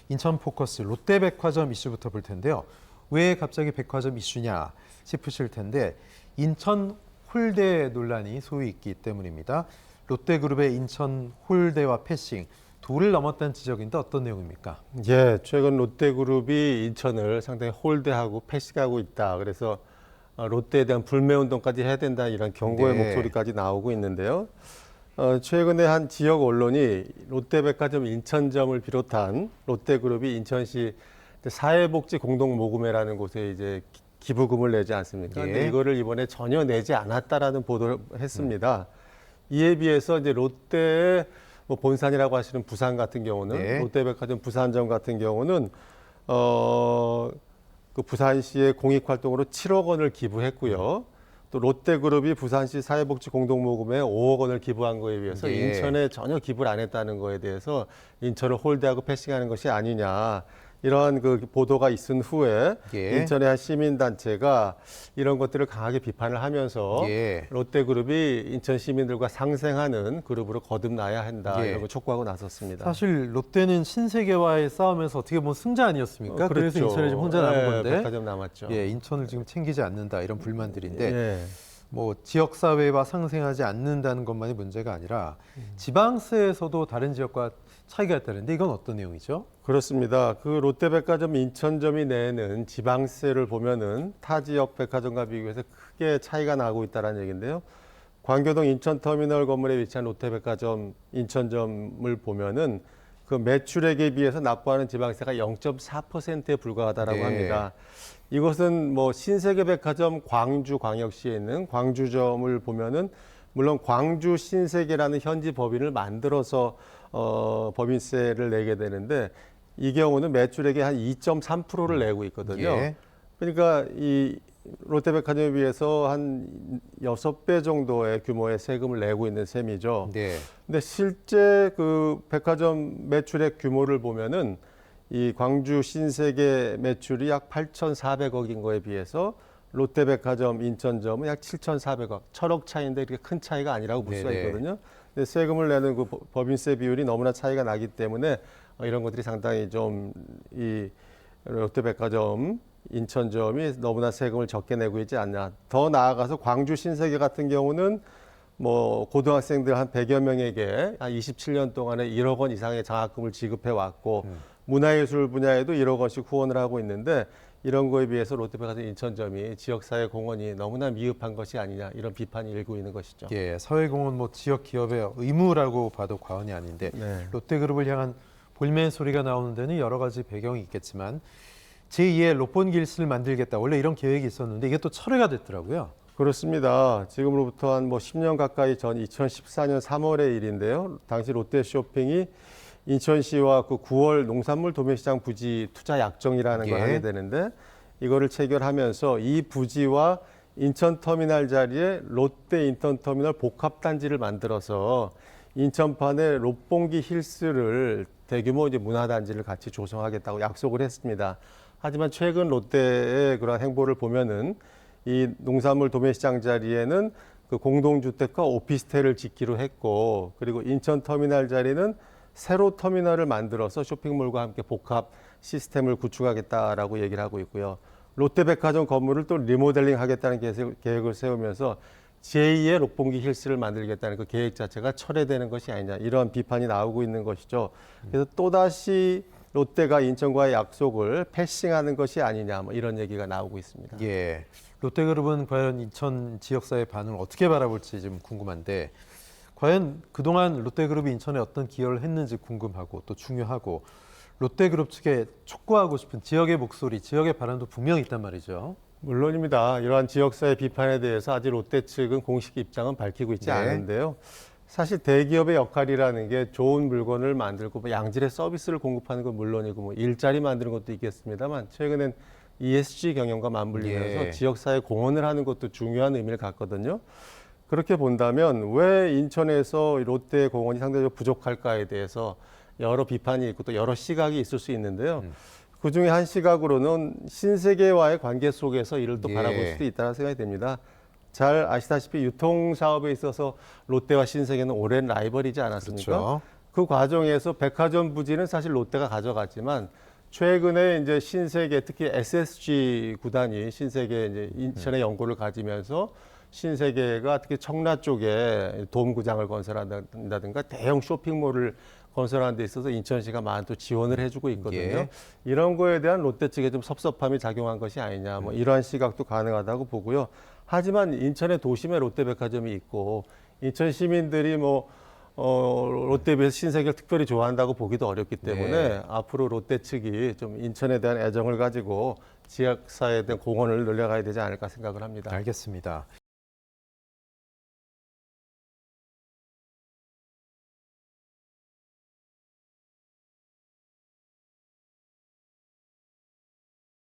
인천 포커스 롯데백화점 이슈부터 볼 텐데요. 왜 갑자기 백화점 이슈냐 싶으실 텐데 인천 홀대 논란이 소위 있기 때문입니다. 롯데그룹의 인천 홀대와 패싱 도를 넘었다는 지적인데 어떤 내용입니까? 예, 최근 롯데그룹이 인천을 상당히 홀대하고 패싱하고 있다. 그래서 롯데에 대한 불매운동까지 해야 된다 이런 경고의 네. 목소리까지 나오고 있는데요. 최근에 한 지역 언론이 롯데백화점 인천점을 비롯한 롯데그룹이 인천시 사회복지 공동모금회라는 곳에 이제 기부금을 내지 않습니까? 예. 근데 이거를 이번에 전혀 내지 않았다라는 보도를 했습니다. 이에 비해서 이제 롯데의 뭐 본산이라고 하시는 부산 같은 경우는 네. 롯데백화점 부산점 같은 경우는 그 부산시의 공익활동으로 7억 원을 기부했고요. 또 롯데그룹이 부산시 사회복지 공동모금에 5억 원을 기부한 거에 비해서 예. 인천에 전혀 기부를 안 했다는 거에 대해서 인천을 홀대하고 패싱하는 것이 아니냐. 이러한 그 보도가 있은 후에 예. 인천의 한 시민단체가 이런 것들을 강하게 비판을 하면서 예. 롯데그룹이 인천 시민들과 상생하는 그룹으로 거듭나야 한다. 예. 이런 걸 촉구하고 나섰습니다. 사실 롯데는 신세계와의 싸움에서 어떻게 보면 승자 아니었습니까? 그래서 인천에 지금 혼자 남은 건데 백화점 남았죠. 예, 인천을 지금 챙기지 않는다 이런 불만들인데 예. 뭐 지역 사회와 상생하지 않는다는 것만이 문제가 아니라 지방세에서도 다른 지역과 차이가 있다는데 이건 어떤 내용이죠? 그렇습니다. 그 롯데백화점 인천점이 내는 지방세를 보면은 타 지역 백화점과 비교해서 크게 차이가 나고 있다는 얘기인데요. 광교동 인천터미널 건물에 위치한 롯데백화점 인천점을 보면은 그 매출액에 비해서 납부하는 지방세가 0.4%에 불과하다라고 네. 합니다. 이것은 뭐 신세계백화점 광주광역시에 있는 광주점을 보면은 물론 광주 신세계라는 현지 법인을 만들어서 법인세를 내게 되는데 이 경우는 매출액의 한 2.3%를 내고 있거든요. 예. 그러니까 이 롯데백화점에 비해서 한 6배 정도의 규모의 세금을 내고 있는 셈이죠. 네. 근데 실제 그 백화점 매출액 규모를 보면은 이 광주 신세계 매출이 약 8,400억인 거에 비해서 롯데백화점 인천점은 약 7,400억, 1,000억 차이인데 이렇게 큰 차이가 아니라고 볼 수가 네네. 있거든요. 근데 세금을 내는 그 법인세 비율이 너무나 차이가 나기 때문에 이런 것들이 상당히 좀 이 롯데백화점 인천점이 너무나 세금을 적게 내고 있지 않냐. 더 나아가서 광주 신세계 같은 경우는 뭐 고등학생들 한 100여 명에게 한 27년 동안에 1억 원 이상의 장학금을 지급해 왔고 문화예술 분야에도 1억 원씩 후원을 하고 있는데 이런 거에 비해서 롯데백화점 인천점이 지역사회 공헌이 너무나 미흡한 것이 아니냐 이런 비판이 일고 있는 것이죠. 예, 사회공헌 뭐 지역 기업의 의무라고 봐도 과언이 아닌데 네. 롯데그룹을 향한 볼멘 소리가 나오는 데는 여러 가지 배경이 있겠지만 제2의 롯본길스를 만들겠다 원래 이런 계획이 있었는데 이게 또 철회가 됐더라고요. 그렇습니다. 지금으로부터 한 뭐 10년 가까이 전 2014년 3월의 일인데요. 당시 롯데쇼핑이 인천시와 그 9월 농산물 도매시장 부지 투자 약정이라는 걸 예. 하게 되는데 이거를 체결하면서 이 부지와 인천터미널 자리에 롯데 인천터미널 복합단지를 만들어서 인천판에 롯봉기 힐스를 대규모 이제 문화단지를 같이 조성하겠다고 약속을 했습니다. 하지만 최근 롯데의 그런 행보를 보면은 이 농산물 도매시장 자리에는 그 공동주택과 오피스텔을 짓기로 했고 그리고 인천터미널 자리는 새로 터미널을 만들어서 쇼핑몰과 함께 복합 시스템을 구축하겠다라고 얘기를 하고 있고요. 롯데백화점 건물을 또 리모델링 하겠다는 계획을 세우면서 제2의 롯봉기 힐스를 만들겠다는 그 계획 자체가 철회되는 것이 아니냐 이런 비판이 나오고 있는 것이죠. 그래서 또다시 롯데가 인천과의 약속을 패싱하는 것이 아니냐 뭐 이런 얘기가 나오고 있습니다. 예, 롯데그룹은 과연 인천 지역사회 반응을 어떻게 바라볼지 좀 궁금한데 과연 그동안 롯데그룹이 인천에 어떤 기여를 했는지 궁금하고 또 중요하고 롯데그룹 측에 촉구하고 싶은 지역의 목소리, 지역의 바람도 분명히 있단 말이죠. 물론입니다. 이러한 지역사회 비판에 대해서 아직 롯데 측은 공식 입장은 밝히고 있지 네. 않은데요. 사실 대기업의 역할이라는 게 좋은 물건을 만들고 뭐 양질의 서비스를 공급하는 건 물론이고 뭐 일자리 만드는 것도 있겠습니다만 최근엔 ESG 경영과 맞물리면서 예. 지역사회 공헌을 하는 것도 중요한 의미를 갖거든요. 그렇게 본다면 왜 인천에서 롯데의 공헌이 상대적으로 부족할까에 대해서 여러 비판이 있고 또 여러 시각이 있을 수 있는데요. 그중에 한 시각으로는 신세계와의 관계 속에서 이를 또 예. 바라볼 수도 있다는 생각이 듭니다. 잘 아시다시피 유통 사업에 있어서 롯데와 신세계는 오랜 라이벌이지 않았습니까? 그렇죠. 그 과정에서 백화점 부지는 사실 롯데가 가져갔지만 최근에 이제 신세계 특히 SSG 구단이 신세계 이제 인천에 연고를 가지면서 신세계가 특히 청라 쪽에 돔구장을 건설한다든가 대형 쇼핑몰을 건설하는 데 있어서 인천시가 많은 또 지원을 해주고 있거든요. 예. 이런 거에 대한 롯데 측에 좀 섭섭함이 작용한 것이 아니냐, 뭐 이러한 시각도 가능하다고 보고요. 하지만 인천의 도심에 롯데백화점이 있고 인천 시민들이 뭐 롯데에 비해서 신세계를 특별히 좋아한다고 보기도 어렵기 때문에 네. 앞으로 롯데 측이 좀 인천에 대한 애정을 가지고 지역사회에 대한 공헌을 늘려가야 되지 않을까 생각을 합니다. 알겠습니다.